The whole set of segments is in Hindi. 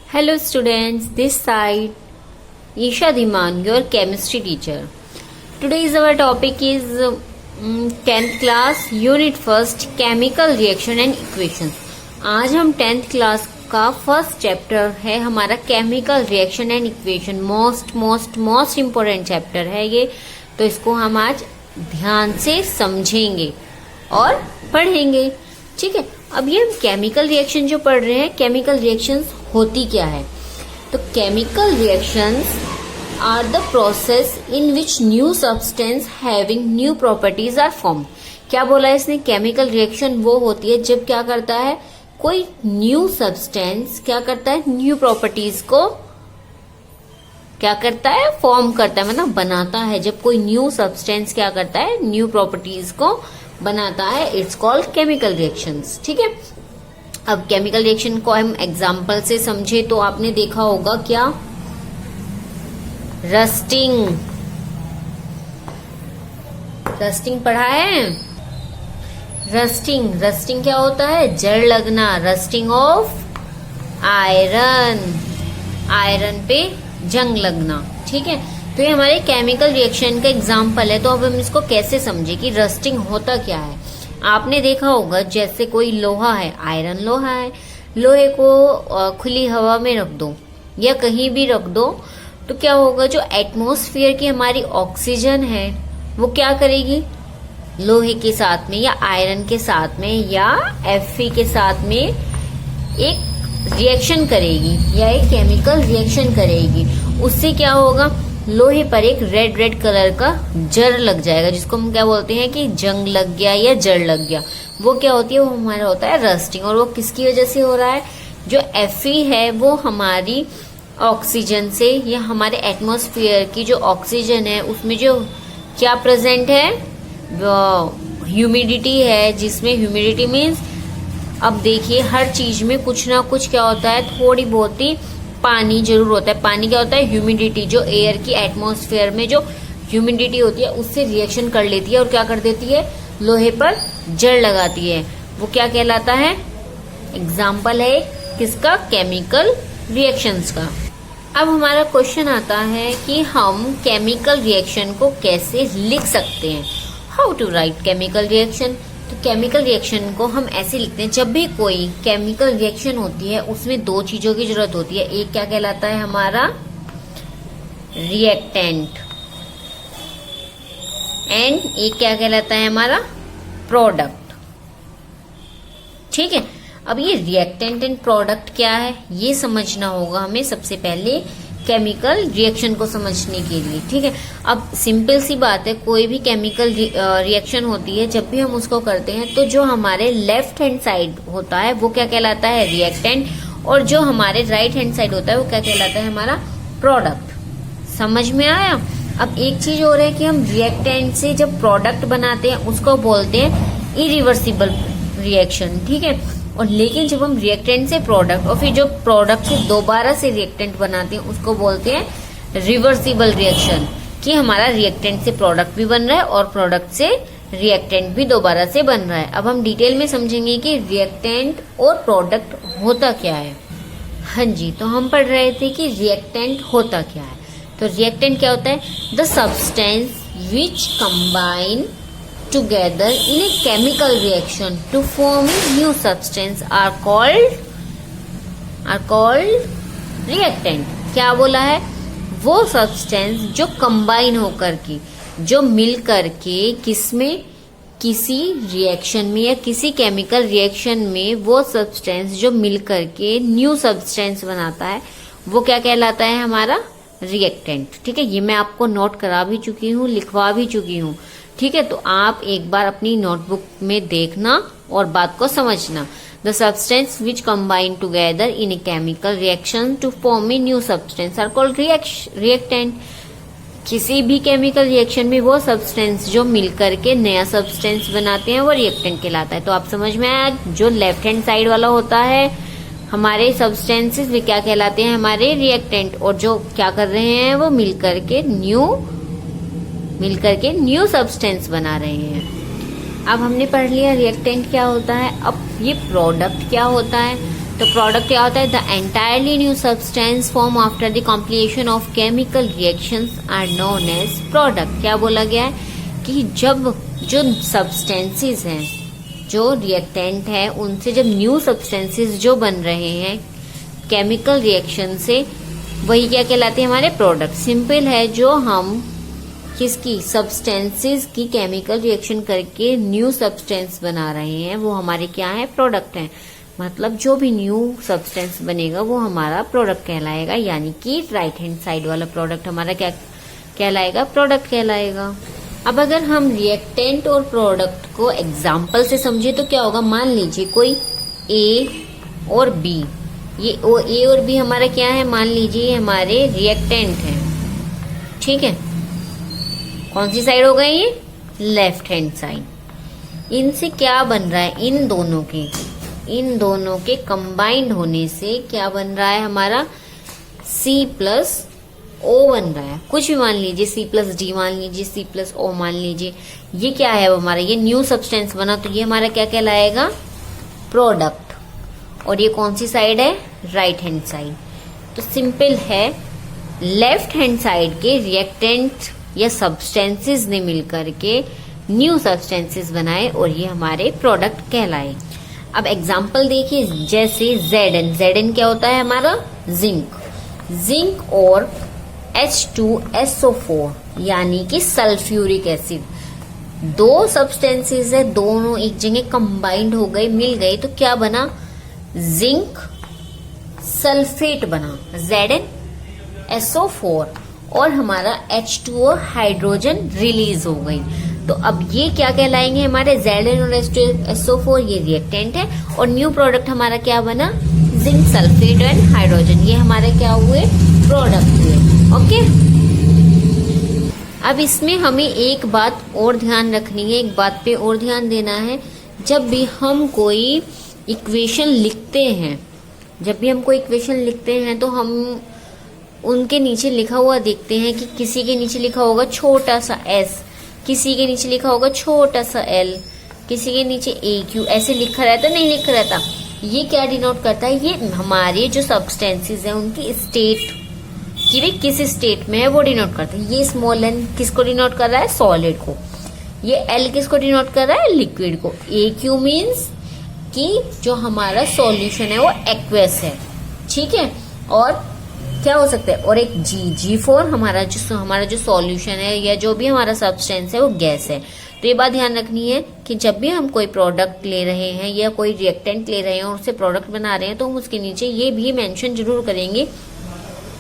Hello students, this side Isha Dhiman, your chemistry teacher. Today's our topic is 10th class unit 1st chemical reaction and equations. आज हम 10th क्लास का फर्स्ट चैप्टर है हमारा chemical reaction and equation. Most important chapter है ये, तो इसको हम आज ध्यान से समझेंगे और पढ़ेंगे. ठीक है, अब ये हम केमिकल रिएक्शन जो पढ़ रहे हैं, केमिकल रिएक्शंस होती क्या है. तो chemical reactions are the process in which new substance having new properties are form. क्या बोला है इसने, केमिकल रिएक्शन वो होती है जब क्या करता है कोई न्यू सब्सटेंस क्या करता है, न्यू प्रॉपर्टीज को क्या करता है, फॉर्म करता है, मतलब बनाता है. जब कोई न्यू सब्सटेंस क्या करता है, न्यू प्रॉपर्टीज को बनाता है, इट्स कॉल्ड केमिकल रिएक्शंस. ठीक है, अब केमिकल रिएक्शन को हम एग्जांपल से समझे तो आपने देखा होगा क्या, रस्टिंग पढ़ा है. रस्टिंग क्या होता है, जड़ लगना. रस्टिंग ऑफ आयरन पे जंग लगना. ठीक है, तो ये हमारे केमिकल रिएक्शन का एग्जाम्पल है. तो अब हम इसको कैसे समझे कि रस्टिंग होता क्या है. आपने देखा होगा जैसे कोई लोहा है, आयरन लोहा है, लोहे को खुली हवा में रख दो या कहीं भी रख दो तो क्या होगा, जो एटमॉस्फेयर की हमारी ऑक्सीजन है वो क्या करेगी, लोहे के साथ में या आयरन के साथ में या Fe के साथ में एक रिएक्शन करेगी या एक केमिकल रिएक्शन करेगी. उससे क्या होगा, लोहे पर एक रेड कलर का जड़ लग जाएगा, जिसको हम क्या बोलते हैं कि जंग लग गया या जड़ लग गया. वो क्या होती है, वो हमारा होता है रस्टिंग. और वो किसकी वजह से हो रहा है, जो Fe है वो हमारी ऑक्सीजन से या हमारे एटमॉस्फेयर की जो ऑक्सीजन है उसमें जो क्या प्रेजेंट है, ह्यूमिडिटी है, जिसमें ह्यूमिडिटी मीन्स, अब देखिए हर चीज में कुछ ना कुछ क्या होता है, थोड़ी बहुत ही पानी जरूर होता है. पानी क्या होता है, ह्यूमिडिटी, जो एयर की एटमॉस्फेयर में जो ह्यूमिडिटी होती है उससे रिएक्शन कर लेती है और क्या कर देती है, लोहे पर जड़ लगाती है. वो क्या कहलाता है, एग्जाम्पल है किसका, केमिकल रिएक्शंस का. अब हमारा क्वेश्चन आता है कि हम केमिकल रिएक्शन को कैसे लिख सकते हैं. How to write chemical reaction. तो केमिकल रिएक्शन को हम ऐसे लिखते हैं, जब भी कोई केमिकल रिएक्शन होती है उसमें दो चीजों की जरूरत होती है. एक क्या कहलाता है हमारा रिएक्टेंट एंड एक क्या कहलाता है हमारा प्रोडक्ट. ठीक है, अब ये रिएक्टेंट एंड प्रोडक्ट क्या है ये समझना होगा हमें सबसे पहले केमिकल रिएक्शन को समझने के लिए. ठीक है, अब सिंपल सी बात है, कोई भी केमिकल रिएक्शन होती है जब भी हम उसको करते हैं तो जो हमारे लेफ्ट हैंड साइड होता है वो क्या कहलाता है, रिएक्टेंट, और जो हमारे राइट हैंड साइड होता है वो क्या कहलाता है, हमारा प्रोडक्ट. समझ में आया. अब एक चीज और है कि हम रिएक्टेंट से जब प्रोडक्ट बनाते हैं उसको बोलते हैं इरिवर्सिबल रिएक्शन. ठीक है, और लेकिन जब हम रिएक्टेंट से प्रोडक्ट और फिर जो प्रोडक्ट से दोबारा से रिएक्टेंट बनाते हैं उसको बोलते हैं रिवर्सिबल रिएक्शन, कि हमारा रिएक्टेंट से प्रोडक्ट भी बन रहा है और प्रोडक्ट से रिएक्टेंट भी दोबारा से बन रहा है. अब हम डिटेल में समझेंगे कि रिएक्टेंट और प्रोडक्ट होता क्या है. हाँ जी, तो हम पढ़ रहे थे कि रिएक्टेंट होता क्या है. तो रिएक्टेंट क्या होता है, the substance which combine together in a chemical reaction to form a new substance are called reactant. क्या बोला है, वो सब्सटेंस जो कंबाइन होकर के, जो मिल करके किसमें, किसी रिएक्शन में या किसी केमिकल रिएक्शन में वो सब्सटेंस जो मिल करके न्यू सब्सटेंस बनाता है वो क्या कहलाता है, हमारा रिएक्टेंट. ठीक है, ये मैं आपको नोट करा भी चुकी हूँ, लिखवा भी चुकी हूँ. ठीक है, तो आप एक बार अपनी नोटबुक में देखना और बात को समझना. The substance which combine together in a chemical reaction to form a new substance are called reactant. किसी भी केमिकल रिएक्शन में वो सब्सटेंस जो मिलकर के नया सब्सटेंस बनाते हैं वो रिएक्टेंट कहलाता है. तो आप समझ में आया, जो लेफ्ट हैंड साइड वाला होता है हमारे सब्सटेंसेस वे क्या कहलाते हैं, हमारे रिएक्टेंट, और जो क्या कर रहे हैं वो मिलकर के न्यू सब्सटेंस बना रहे हैं. अब हमने पढ़ लिया रिएक्टेंट क्या होता है. अब ये प्रोडक्ट क्या होता है. तो प्रोडक्ट क्या होता है, the entirely new substance form after the completion of chemical reactions are known as product. क्या बोला गया है कि जब जो सब्सटेंसेस हैं, जो रिएक्टेंट है, उनसे जब न्यू सब्सटेंसेस जो बन रहे हैं केमिकल रिएक्शन से, वही क्या कहलाते हैं, हमारे प्रोडक्ट। सिंपल है, जो हम किसकी, सब्सटेंसेस की केमिकल रिएक्शन करके न्यू सब्सटेंस बना रहे हैं, वो हमारे क्या है, प्रोडक्ट हैं। मतलब जो भी न्यू सब्सटेंस बनेगा वो हमारा प्रोडक्ट कहलाएगा, यानी कि राइट हैंड साइड वाला प्रोडक्ट हमारा क्या कहलाएगा, प्रोडक्ट कहलाएगा। अब अगर हम रिएक्टेंट और प्रोडक्ट को एग्जाम्पल से समझे तो क्या होगा, मान लीजिए कोई ए और बी, ये ए और बी हमारा क्या है, मान लीजिए हमारे रिएक्टेंट हैं, ठीक है। कौन सी साइड हो गई ये, लेफ्ट हैंड साइड। इनसे क्या बन रहा है, इन दोनों के कंबाइंड होने से क्या बन रहा है, हमारा C+O बन रहा है। कुछ भी मान लीजिए, C+D मान लीजिए, C+O मान लीजिए, ये क्या है हमारा, ये न्यू सब्सटेंस बना, तो ये हमारा क्या कहलाएगा, प्रोडक्ट। और ये कौन सी साइड है, राइट हैंड साइड। तो सिंपल है, लेफ्ट हैंड साइड के रिएक्टेंट या सब्सटेंसेस ने मिलकर के न्यू सब्सटेंसेस बनाए और ये हमारे प्रोडक्ट कहलाए। अब एग्जाम्पल देखिए, जैसे Zn क्या होता है हमारा, जिंक और H2SO4 यानी कि सल्फ्यूरिक एसिड। दो सब्सटेंसेस है, दोनों एक जगह कंबाइंड हो गए, मिल गए, तो क्या बना, जिंक सल्फेट बना, ZnSO4, और हमारा H2O हाइड्रोजन रिलीज हो गई। तो अब ये क्या कहलाएंगे, हमारे Zn और H2SO4 ये रिएक्टेंट है, और न्यू प्रोडक्ट हमारा क्या बना, जिंक सल्फेट एंड हाइड्रोजन, ये हमारे क्या हुए, प्रोडक्ट हुए। ओके, अब इसमें हमें एक बात और ध्यान रखनी है, एक बात पे और ध्यान देना है। जब भी हम कोई इक्वेशन लिखते हैं, तो हम उनके नीचे लिखा हुआ देखते हैं कि किसी के नीचे लिखा होगा छोटा सा s, किसी के नीचे लिखा होगा छोटा सा l, किसी के नीचे AQ, ऐसे लिखा रहता, नहीं लिखा रहता। ये क्या डिनोट करता है, ये हमारे जो सब्सटेंसेस हैं उनकी स्टेट, कि वे किस स्टेट में है वो डिनोट करता है। ये स्मॉल n किसको डिनोट कर रहा है, सॉलिड को। ये L किसको डिनोट कर रहा है, लिक्विड को। AQ मीन्स कि जो हमारा सॉल्यूशन है वो एक्वेस है, ठीक है। और क्या हो सकता है, और एक G फॉर हमारा जो सॉल्यूशन है या जो भी हमारा सब्सटेंस है वो गैस है। तो ये बात ध्यान रखनी है कि जब भी हम कोई प्रोडक्ट ले रहे हैं या कोई रिएक्टेंट ले रहे हैं और उससे प्रोडक्ट बना रहे हैं, तो हम उसके नीचे ये भी मेंशन जरूर करेंगे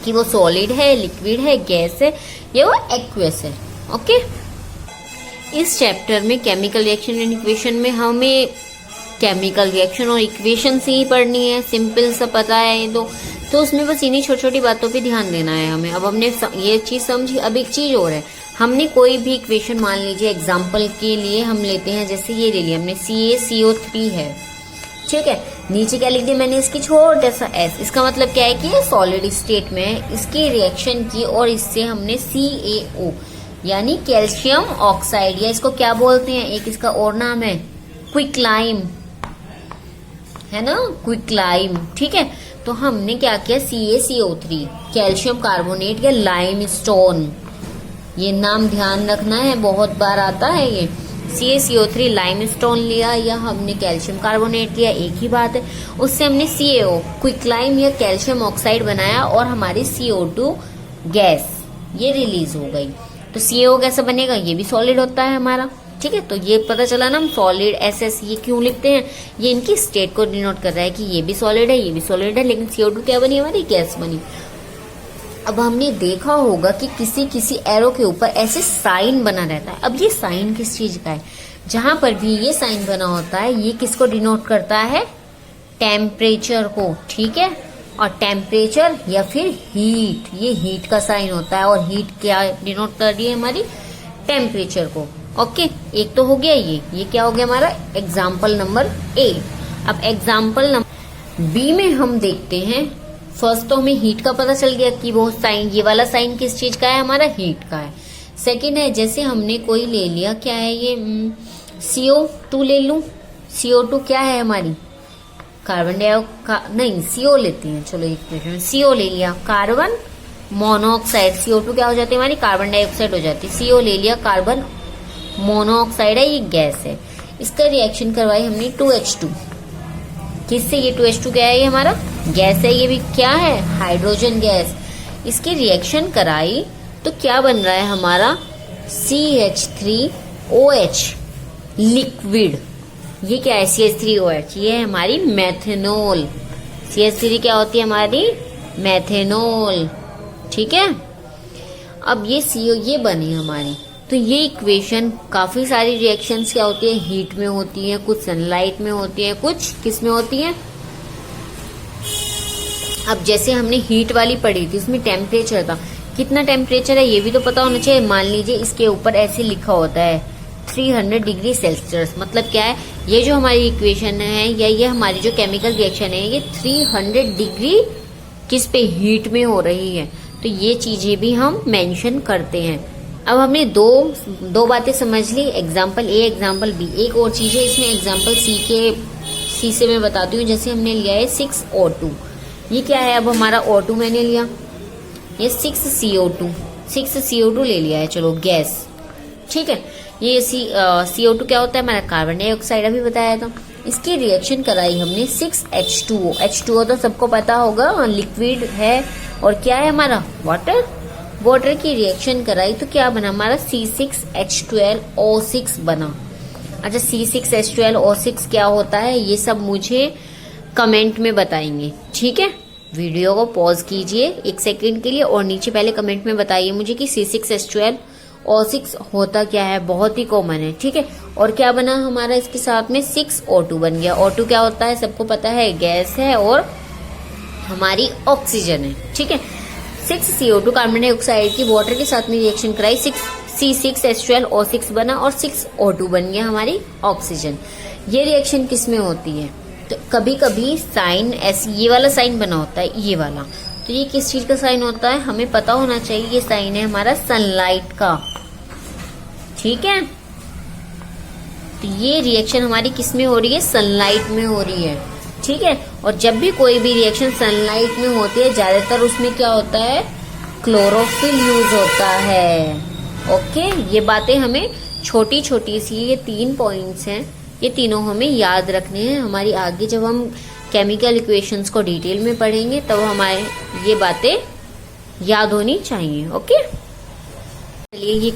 कि वो सॉलिड है, लिक्विड है, गैस है या वो एक्वेस है। ओके, इस चैप्टर में केमिकल रिएक्शन एंड इक्वेशन में हमें केमिकल रिएक्शन और इक्वेशन से ही पढ़नी है, सिंपल सा पता है ये तो उसमें बस इन्हीं छोटी छोटी बातों पे ध्यान देना है हमें। अब हमने ये चीज समझी, अब एक चीज और है, हमने कोई भी इक्वेशन, मान लीजिए एग्जांपल के लिए हम लेते हैं, जैसे ये ले लिया हमने CaCO3 है, ठीक है। नीचे क्या लिख दिया मैंने, इसकी छोटा सा s, इसका मतलब क्या है कि ये सॉलिड स्टेट में है, इसकी रिएक्शन की और इससे हमने CaO यानी कैल्शियम ऑक्साइड, या इसको क्या बोलते हैं, एक इसका और नाम है क्विकलाइम, है ना, क्विकलाइम, ठीक है। तो हमने क्या किया, CaCO3 कैल्शियम कार्बोनेट या लाइम स्टोन, ये नाम ध्यान रखना है, बहुत बार आता है ये। CaCO3 लाइम स्टोन लिया या हमने कैल्शियम कार्बोनेट लिया, एक ही बात है। उससे हमने CaO क्विकलाइम या कैल्शियम ऑक्साइड बनाया और हमारी CO2 गैस ये रिलीज हो गई। तो CaO कैसे बनेगा, ये भी सॉलिड होता है हमारा, ठीक है। तो ये पता चला ना, हम सॉलिड SS ये क्यों लिखते हैं, ये इनकी स्टेट को डिनोट कर रहा है कि ये भी सॉलिड है, ये भी सॉलिड है, लेकिन CO2 क्या बनी, हमारी गैस बनी। अब हमने देखा होगा कि किसी एरो के ऊपर ऐसे साइन बना रहता है। अब ये साइन किस चीज का है, जहां पर भी ये साइन बना होता है ये किसको डिनोट करता है, टेम्परेचर को, ठीक है। और टेम्परेचर या फिर हीट, ये हीट का साइन होता है, और हीट क्या डिनोट कर रही है, हमारी टेम्परेचर को। ओके, एक तो हो गया ये क्या हो गया हमारा एग्जाम्पल नंबर A। अब एग्जाम्पल नंबर B में हम देखते हैं, फर्स्ट तो हमें हीट का पता चल गया कि वो साइन, ये वाला साइन किस चीज का है, हमारा हीट का है। सेकंड है, जैसे हमने कोई ले लिया, क्या है ये CO2 ले लूं, CO2 क्या है हमारी, कार्बन डाइऑक्साइड नहीं CO लेते हैं, चलो इक्वेशन CO ले लिया, कार्बन मोनोऑक्साइड CO2 क्या हो जाती है हमारी, कार्बन डाइऑक्साइड हो जाती है, CO ले लिया, कार्बन मोनोऑक्साइड है, ये गैस है। इसका रिएक्शन करवाई हमने 2H2 किससे, ये 2H2 क्या है, ये हमारा गैस है, ये भी क्या है, हाइड्रोजन गैस। इसकी रिएक्शन कराई तो क्या बन रहा है हमारा CH3OH लिक्विड। ये क्या है CH3OH, ये है हमारी मेथेनॉल। CH3 क्या होती है हमारी, मेथेनॉल, ठीक है। अब ये CO ये बनी हमारी, तो ये इक्वेशन काफी सारी रिएक्शंस क्या होती है, हीट में होती है, कुछ सनलाइट में होती है, कुछ किस में होती है। अब जैसे हमने हीट वाली पढ़ी थी उसमें टेम्परेचर था, कितना टेम्परेचर है ये भी तो पता होना चाहिए। मान लीजिए इसके ऊपर ऐसे लिखा होता है 300 डिग्री सेल्सियस, मतलब क्या है, ये जो हमारी इक्वेशन है या ये हमारी जो केमिकल रिएक्शन है ये 300 डिग्री किस पे, हीट में हो रही है। तो ये चीजें भी हम मेंशन करते हैं। अब हमने दो बातें समझ ली, एग्जाम्पल A एग्जाम्पल B। एक और चीज है इसमें, एग्जाम्पल C से मैं बताती हूँ। जैसे हमने लिया है 6O2, ये क्या है, अब हमारा O2 मैंने लिया, ये 6CO2 ले लिया है, चलो गैस, ठीक है। ये CO2 क्या होता है हमारा, कार्बन डाइऑक्साइड, अभी बताया था। इसकी रिएक्शन कराई हमने 6H2O। H2O तो सबको पता होगा, लिक्विड है, और क्या है हमारा, वाटर की रिएक्शन कराई तो क्या बना हमारा C6H12O6 बना। अच्छा, C6H12O6 क्या होता है ये सब मुझे कमेंट में बताएंगे, ठीक है। वीडियो को पॉज कीजिए 1 सेकंड के लिए और नीचे पहले कमेंट में बताइए मुझे कि C6H12O6 होता क्या है, बहुत ही कॉमन है, ठीक है। और क्या बना हमारा इसके साथ में 6O2 बन गया। O2 क्या होता है सबको पता है, गैस है और हमारी ऑक्सीजन है, ठीक है। 6CO2 कार्बन डाइऑक्साइड की वाटर के साथ में रिएक्शन कराई, C6H12O6 बना और 6O2 बन गया हमारी ऑक्सीजन। ये रिएक्शन किस में होती है, तो कभी कभी साइन ऐसे ये वाला साइन बना होता है, ये वाला, तो ये किस चीज का साइन होता है हमें पता होना चाहिए। ये साइन है हमारा सनलाइट का, ठीक है। तो ये रिएक्शन हमारी किस में हो रही है, सनलाइट में हो रही है, ठीक है। और जब भी कोई भी रिएक्शन सनलाइट में होती है ज्यादातर उसमें क्या होता है, क्लोरोफिल यूज होता है। ओके, ये बातें हमें छोटी छोटी सी, ये 3 पॉइंट्स हैं, ये तीनों हमें याद रखने हैं। हमारी आगे जब हम केमिकल इक्वेशंस को डिटेल में पढ़ेंगे तब हमारे ये बातें याद होनी चाहिए। ओके, चलिए ये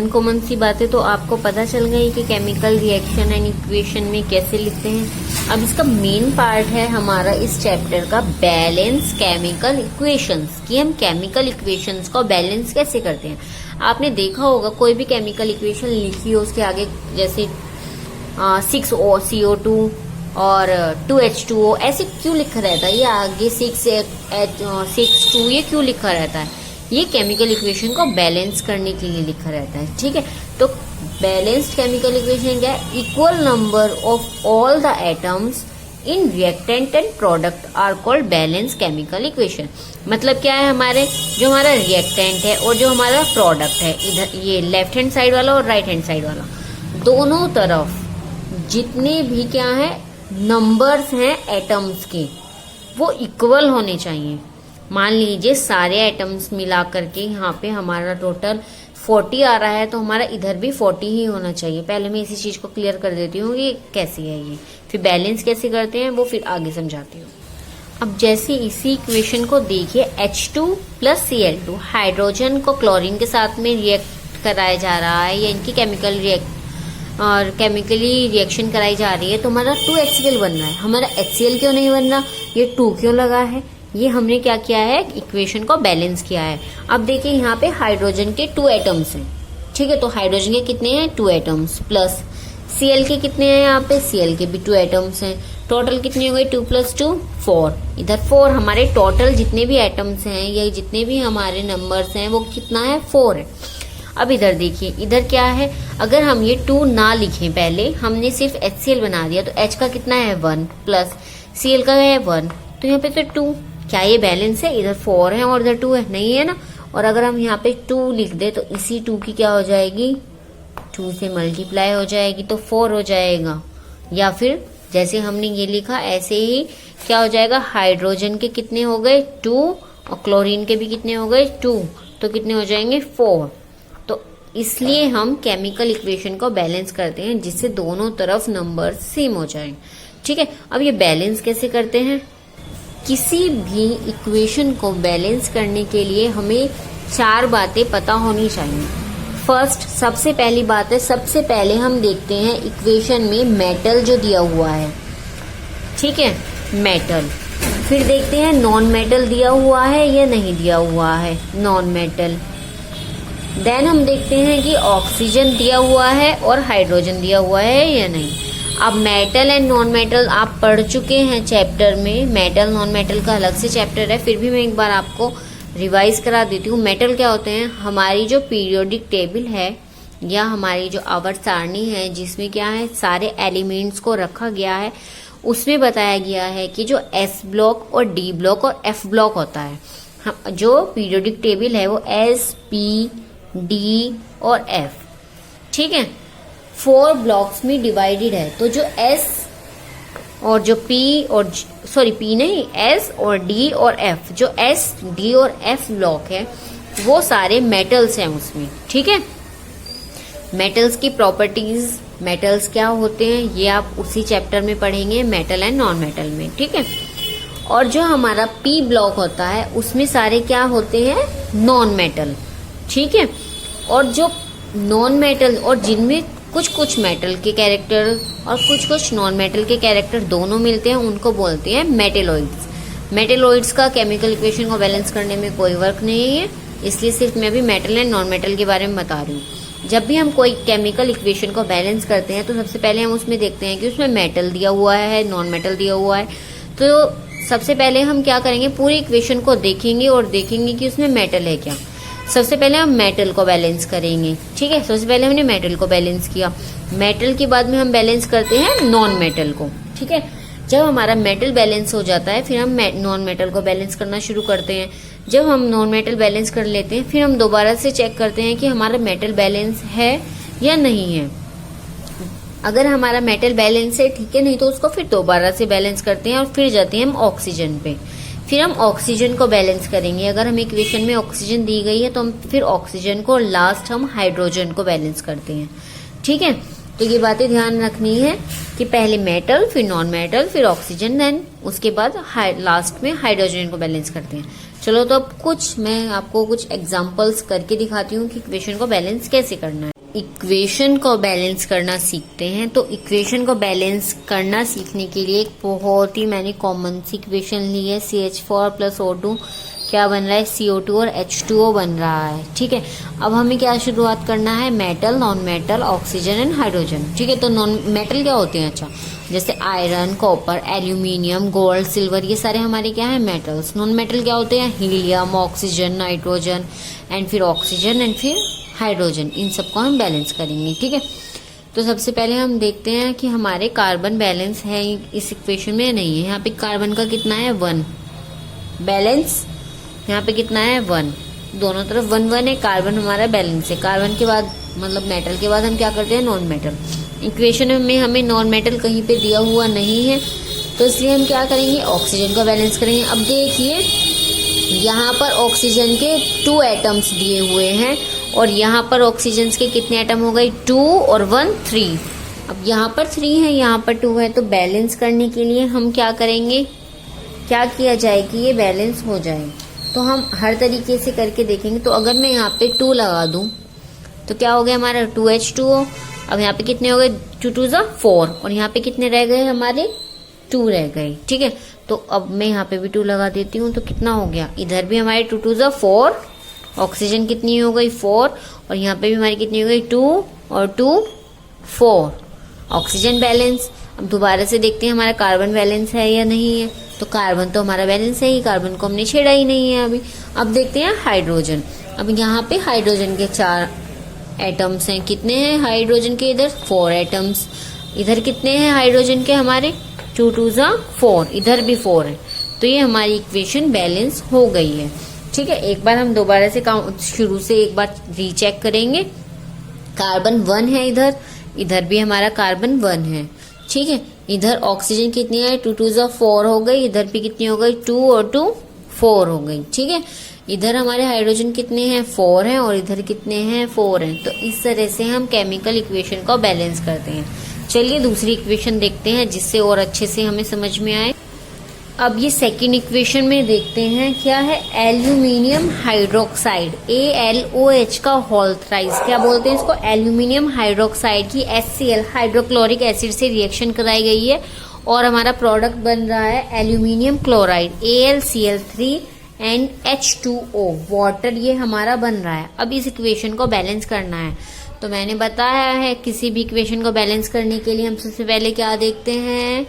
कॉमन सी बातें तो आपको पता चल गई कि केमिकल रिएक्शन एंड इक्वेशन में कैसे लिखते हैं। अब इसका मेन पार्ट है हमारा इस चैप्टर का बैलेंस केमिकल इक्वेशंस, कि हम केमिकल इक्वेशंस को बैलेंस कैसे करते हैं। आपने देखा होगा कोई भी केमिकल इक्वेशन लिखी हो उसके आगे जैसे 6CO2 और 2H2O ऐसे क्यों लिखा रहता है, ये आगे 6H2 ये क्यों लिखा रहता है, ये केमिकल इक्वेशन को बैलेंस करने के लिए लिखा रहता है, ठीक है। तो बैलेंस्ड केमिकल इक्वेशन क्या है, equal number of all the atoms in reactant and product are called balance chemical equation. मतलब क्या है, हमारे जो हमारा रिएक्टेंट है और जो हमारा प्रोडक्ट है, इधर ये लेफ्ट हैंड साइड वाला और राइट हैंड साइड वाला, दोनों तरफ जितने भी क्या है नंबर्स हैं एटम्स के वो इक्वल होने चाहिए। मान लीजिए सारे एटम्स मिला करके यहाँ पे हमारा टोटल 40 आ रहा है तो हमारा इधर भी 40 ही होना चाहिए। पहले मैं इसी चीज को क्लियर कर देती हूँ ये कैसी है, ये फिर बैलेंस कैसे करते हैं वो फिर आगे समझाती हूँ। अब जैसे इसी इक्वेशन को देखिए, H2 प्लस Cl2 हाइड्रोजन को क्लोरीन के साथ में रिएक्ट कराया जा रहा है या इनकी केमिकली रिएक्शन कराई जा रही है तो हमारा 2HCl बन रहा है। हमारा HCl क्यों नहीं बन रहा, ये 2 क्यों लगा है, ये हमने क्या किया है, इक्वेशन को बैलेंस किया है। अब देखिए यहाँ पे हाइड्रोजन के 2 एटम्स हैं, ठीक है। तो हाइड्रोजन के कितने हैं, 2 एटम्स, प्लस Cl के कितने हैं, यहाँ पे Cl के भी 2 एटम्स हैं। टोटल कितने हो गए, 2 + 2 4, इधर 4। हमारे टोटल जितने भी एटम्स हैं या जितने भी हमारे नंबर्स हैं वो कितना है, 4 है। अब इधर देखिए, इधर क्या है, अगर हम ये 2 ना लिखें, पहले हमने सिर्फ HCl बना दिया तो H का कितना है 1 प्लस Cl का है 1, तो यहाँ पे तो 2। क्या ये बैलेंस है, इधर 4 है और इधर 2 है, नहीं है ना। और अगर हम यहाँ पे 2 लिख दे तो इसी 2 की क्या हो जाएगी, 2 से मल्टीप्लाई हो जाएगी तो 4 हो जाएगा, या फिर जैसे हमने ये लिखा ऐसे ही क्या हो जाएगा, हाइड्रोजन के कितने हो गए 2 और क्लोरीन के भी कितने हो गए 2, तो कितने हो जाएंगे 4। तो इसलिए हम केमिकल इक्वेशन को बैलेंस करते हैं जिससे दोनों तरफ नंबर सेम हो जाए। ठीक है, अब ये बैलेंस कैसे करते हैं? किसी भी इक्वेशन को बैलेंस करने के लिए हमें 4 बातें पता होनी चाहिए। फर्स्ट, सबसे पहली बात है, सबसे पहले हम देखते हैं इक्वेशन में मेटल जो दिया हुआ है, ठीक है, मेटल। फिर देखते हैं नॉन मेटल दिया हुआ है या नहीं दिया हुआ है, नॉन मेटल। देन हम देखते हैं कि ऑक्सीजन दिया हुआ है और हाइड्रोजन दिया हुआ है या नहीं। अब मेटल एंड नॉन मेटल आप पढ़ चुके हैं चैप्टर में, मेटल नॉन मेटल का अलग से चैप्टर है, फिर भी मैं एक बार आपको रिवाइज करा देती हूँ। मेटल क्या होते हैं? हमारी जो पीरियोडिक टेबल है या हमारी जो आवर्त सारणी है जिसमें क्या है सारे एलिमेंट्स को रखा गया है, उसमें बताया गया है कि जो एस ब्लॉक और डी ब्लॉक और एफ ब्लॉक होता है, जो पीरियोडिक टेबल है वो एस पी डी और एफ, ठीक है, 4 ब्लॉक्स में डिवाइडेड है। तो जो एस और जो पी और पी नहीं, एस और डी और एफ, जो एस डी और एफ ब्लॉक है वो सारे मेटल्स हैं उसमें। ठीक है, मेटल्स की प्रॉपर्टीज, मेटल्स क्या होते हैं ये आप उसी चैप्टर में पढ़ेंगे, मेटल एंड नॉन मेटल में। ठीक है, और जो हमारा पी ब्लॉक होता है उसमें सारे क्या होते हैं? Non metal. ठीक है, और जो नॉन मेटल और जिनमें कुछ कुछ मेटल के कैरेक्टर और कुछ कुछ नॉन मेटल के कैरेक्टर दोनों मिलते हैं उनको बोलते हैं मेटेलॉइड्स। मेटेलॉइड्स का केमिकल इक्वेशन को बैलेंस करने में कोई वर्क नहीं है, इसलिए सिर्फ मैं भी मेटल एंड नॉन मेटल के बारे में बता रही हूँ। जब भी हम कोई केमिकल इक्वेशन को बैलेंस करते हैं तो सबसे पहले हम उसमें देखते हैं कि उसमें मेटल दिया हुआ है, नॉन मेटल दिया हुआ है। तो सबसे पहले हम क्या करेंगे, पूरी इक्वेशन को देखेंगे और देखेंगे कि उसमें मेटल है क्या। सबसे पहले हम मेटल को बैलेंस करेंगे। ठीक है, सबसे पहले हमने मेटल को बैलेंस किया, मेटल के बाद में हम बैलेंस करते हैं नॉन मेटल को। ठीक है, जब हमारा मेटल बैलेंस हो जाता है फिर हम नॉन मेटल को बैलेंस करना शुरू करते हैं। जब हम नॉन मेटल बैलेंस कर लेते हैं फिर हम दोबारा से चेक करते हैं कि हमारा मेटल बैलेंस है या नहीं है। अगर हमारा मेटल बैलेंस है ठीक है, नहीं तो उसको फिर दोबारा से बैलेंस करते हैं और फिर जाते हैं हम ऑक्सीजन पे। फिर हम ऑक्सीजन को बैलेंस करेंगे। अगर हमें इक्वेशन में ऑक्सीजन दी गई है तो हम फिर ऑक्सीजन को, लास्ट हम हाइड्रोजन को बैलेंस करते हैं। ठीक है, तो ये बातें ध्यान रखनी है कि पहले मेटल, फिर नॉन मेटल, फिर ऑक्सीजन, देन उसके बाद लास्ट में हाइड्रोजन को बैलेंस करते हैं। चलो, तो अब मैं आपको कुछ एग्जाम्पल्स करके दिखाती हूँ कि इक्वेशन को बैलेंस कैसे करना है। इक्वेशन को बैलेंस करना सीखते हैं, तो इक्वेशन को बैलेंस करना सीखने के लिए एक बहुत ही मैंने कॉमन सी इक्वेशन ली है, CH4 + O2 क्या बन रहा है, CO2 और H2O बन रहा है। ठीक है, अब हमें क्या शुरुआत करना है, metal, non metal, oxygen and hydrogen. ठीक है, तो नॉन मेटल क्या होते हैं, अच्छा, जैसे iron, copper, aluminium, gold, silver, ये सारे हमारे क्या है, मेटल्स। नॉन मेटल क्या होते हैं, हीलियम, ऑक्सीजन, नाइट्रोजन एंड फिर ऑक्सीजन एंड फिर हाइड्रोजन। इन सबको हम बैलेंस करेंगे। ठीक है, तो सबसे पहले हम देखते हैं कि हमारे कार्बन बैलेंस है इस इक्वेशन में नहीं है। यहाँ पे कार्बन का कितना है 1, बैलेंस यहाँ पे कितना है 1, दोनों तरफ 1 1 है, कार्बन हमारा बैलेंस है। कार्बन के बाद मतलब मेटल के बाद हम क्या करते हैं, नॉन मेटल। इक्वेशन में हमें नॉन मेटल कहीं पे दिया हुआ नहीं है तो इसलिए हम क्या करेंगे, ऑक्सीजन को बैलेंस करेंगे। अब देखिए यहाँ पर ऑक्सीजन के 2 एटम्स दिए हुए हैं और यहाँ पर ऑक्सीजन के कितने एटम हो गए, 2 और 1 3। अब यहाँ पर 3 है, यहाँ पर 2 है, तो बैलेंस करने के लिए हम क्या करेंगे, क्या किया जाए कि ये बैलेंस हो जाए। तो हम हर तरीके से करके देखेंगे। तो अगर मैं यहाँ पे 2 लगा दूं तो क्या हो गया हमारा 2H2O। अब यहाँ पे कितने हो गए, 2 2 4 और यहाँ पे कितने रह गए हमारे, 2 रह गए। ठीक है, तो अब मैं यहाँ पे भी 2 लगा देती हूँ तो कितना हो गया, इधर भी हमारे 2 2 4, ऑक्सीजन कितनी हो गई 4 और यहाँ पे भी हमारी कितनी हो गई 2 और 2 4, ऑक्सीजन बैलेंस। अब दोबारा से देखते हैं हमारा कार्बन बैलेंस है या नहीं है। तो कार्बन तो हमारा बैलेंस है ही, कार्बन को हमने छेड़ा ही नहीं है अभी। अब देखते हैं हाइड्रोजन। अब यहाँ पे हाइड्रोजन के 4 एटम्स हैं, कितने हैं हाइड्रोजन के, इधर 4 एटम्स, इधर कितने हैं हाइड्रोजन के हमारे 2 2 4, इधर भी 4 है। तो ये हमारी इक्वेशन बैलेंस हो गई है। ठीक है, एक बार हम दोबारा से शुरू से एक बार रीचेक करेंगे। कार्बन 1 है इधर, इधर भी हमारा कार्बन 1 है। ठीक है, इधर ऑक्सीजन कितनी है, 2 2 4 हो गई, इधर भी कितनी हो गई, 2 और 2 4 हो गई। ठीक है, इधर हमारे हाइड्रोजन कितने हैं, 4 हैं, और इधर कितने हैं, 4 हैं। तो इस तरह से हम केमिकल इक्वेशन को बैलेंस करते हैं। चलिए दूसरी इक्वेशन देखते हैं जिससे और अच्छे से हमें समझ में आए। अब ये सेकेंड इक्वेशन में देखते हैं क्या है, एल्यूमिनियम हाइड्रोक्साइड, AlOH का होल थ्राइस, क्या बोलते हैं इसको, एल्यूमिनियम हाइड्रोक्साइड की HCl हाइड्रोक्लोरिक एसिड से रिएक्शन कराई गई है और हमारा प्रोडक्ट बन रहा है aluminium chloride, AlCl3 and H2O water, ये हमारा बन रहा है। अब इस इक्वेशन को बैलेंस करना है। तो मैंने बताया है किसी भी इक्वेशन को बैलेंस करने के लिए हम सबसे पहले क्या देखते हैं,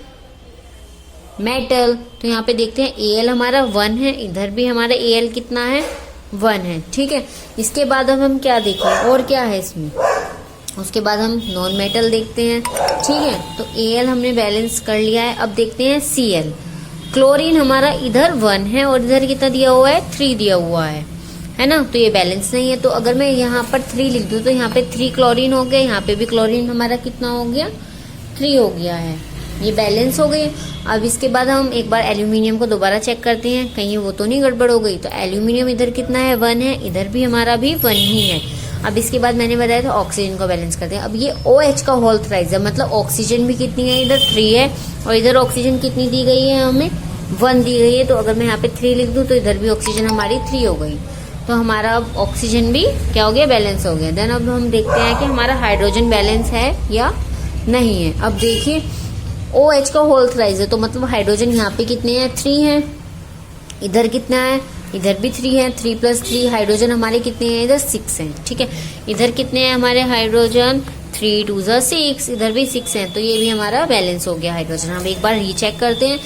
मेटल। तो यहाँ पे देखते हैं Al हमारा 1 है, इधर भी हमारा Al कितना है, 1 है। ठीक है, इसके बाद अब हम क्या देखें और क्या है इसमें, उसके बाद हम नॉन मेटल देखते हैं। ठीक है, तो Al हमने बैलेंस कर लिया है। अब देखते हैं Cl, क्लोरीन हमारा इधर 1 है और इधर कितना दिया हुआ है, 3 दिया हुआ है ना, तो ये बैलेंस नहीं है। तो अगर मैं यहाँ पर 3 लिख दूं तो यहाँ पे 3 क्लोरीन हो गए, यहाँ पे भी क्लोरीन हमारा कितना हो गया, 3 हो गया है, ये बैलेंस हो गई। अब इसके बाद हम एक बार एल्यूमिनियम को दोबारा चेक करते हैं कहीं वो तो नहीं गड़बड़ हो गई। तो एल्यूमिनियम इधर कितना है, 1 है, इधर भी हमारा भी 1 ही है। अब इसके बाद मैंने बताया था ऑक्सीजन को बैलेंस करते हैं। अब ये OH का होल थ्राइस है, मतलब ऑक्सीजन भी कितनी है, इधर 3 है और इधर ऑक्सीजन कितनी दी गई है, हमें 1 दी गई है। तो अगर मैं यहाँ पे 3 लिख दूं तो इधर भी ऑक्सीजन हमारी 3 हो गई। तो हमारा अब ऑक्सीजन भी क्या हो गया, बैलेंस हो गया। देन अब हम देखते हैं कि हमारा हाइड्रोजन बैलेंस है या नहीं है। अब देखिए OH का होल थ्राइस है, तो मतलब हाइड्रोजन यहाँ पे कितने हैं, 3 हैं, इधर कितना है, इधर भी 3 है, 3 + 3 हाइड्रोजन हमारे कितने हैं, इधर 6 हैं। ठीक है, इधर कितने हैं हमारे हाइड्रोजन, 3 2 6, इधर भी 6 हैं। तो ये भी हमारा बैलेंस हो गया हाइड्रोजन। हम एक बार रीचेक करते हैं,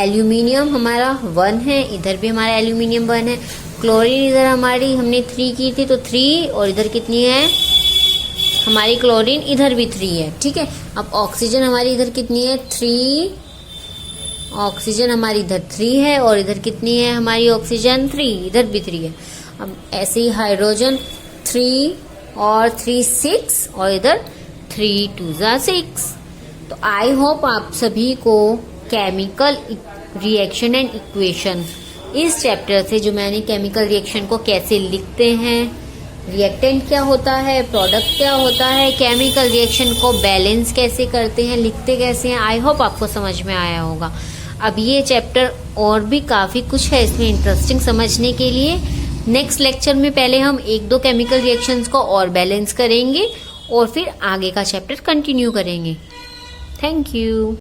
एल्यूमिनियम हमारा 1 है, इधर भी हमारा एल्यूमिनियम 1 है, क्लोरीन इधर हमारी हमने 3 की थी तो 3, और इधर कितनी है हमारी क्लोरीन, इधर भी 3 है। ठीक है, अब ऑक्सीजन हमारी इधर कितनी है, 3, ऑक्सीजन हमारी इधर 3 है और इधर कितनी है हमारी ऑक्सीजन, 3, इधर भी 3 है। अब ऐसे ही हाइड्रोजन 3 और 3 6 और इधर 3 2 6। तो आई होप आप सभी को केमिकल रिएक्शन एंड इक्वेशन इस चैप्टर से, जो मैंने केमिकल रिएक्शन को कैसे लिखते हैं, रिएक्टेंट क्या होता है, प्रोडक्ट क्या होता है, केमिकल रिएक्शन को बैलेंस कैसे करते हैं, लिखते कैसे हैं, आई होप आपको समझ में आया होगा। अब ये चैप्टर और भी काफ़ी कुछ है इसमें इंटरेस्टिंग समझने के लिए। नेक्स्ट लेक्चर में पहले हम 1-2 केमिकल रिएक्शंस को और बैलेंस करेंगे और फिर आगे का चैप्टर कंटिन्यू करेंगे। Thank you.